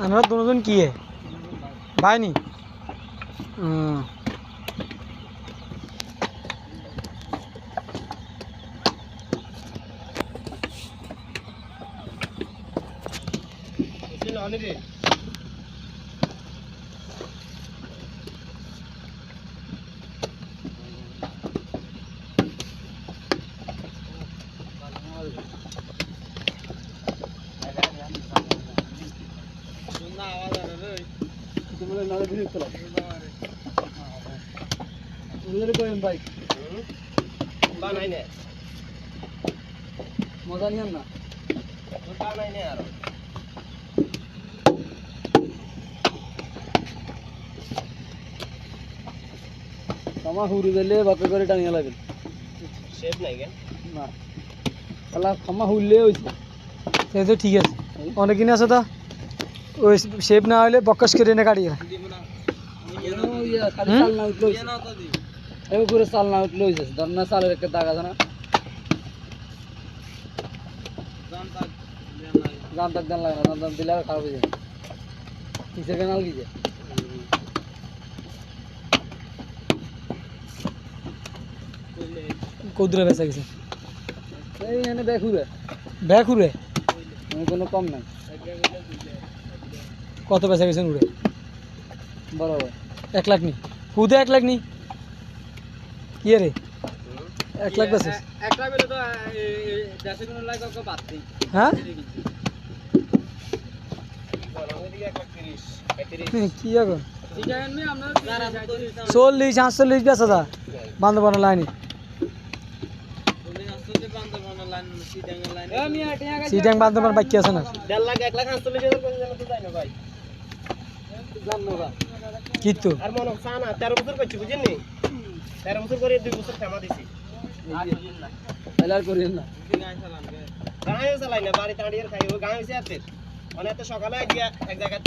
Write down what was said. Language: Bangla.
আমরা দুজন কি है भाई नहीं মজা নিয়েন না ক্ষমা হুড়ি দিলে বাপে করে টানিয়ে লাগবে শেপ নাই কেন না আল্লাহ ক্ষমা হুললে হয়েছে সে তো ঠিক আছে অনেক কিনে আছে তা ওই শেপ না হলে বক্কাস করে এনে কাটিয়ে পুরো চাল না উঠলে হয়েছে ধর না চালের একটা দাগ আছে না জান তাক দেন লাগে না জান দিলে খারাপ হয়ে যায় কিসের কেনাল কি যায় কৌদুরে বেচা গেছে এই এনে ব্যাকুরে কোনো কম নাই কত বেচা গেছেন উড়ে বরাবর 1 লাখ নি খুদে 1 লাখ নি কি রে 1 লাখ বেচে 1 লাখ বেলে তো দেশে কোনো লাখ কাউকে বাদ দেই হ্যাঁ কি এখন চল্লিশ 48 বেচা যা বান্দরবানের লাইনে সিটাং বান্দরবান বাকি আছে না 1.5 লাখ 1 লাখ 48,000 করে জানো তো যাই না ভাই জানো না কিতো আর মনে হচ্ছে না 13 বছর করছি বুঝেন নি 13 বছর করে 2 বছর থামা দিছি এলার করেন না গায়ে চালাই না বাড়ি তাড়িয়ে খাই ও গায়ে হইছে আতে মানে এত সকালে গিয়া এক জায়গা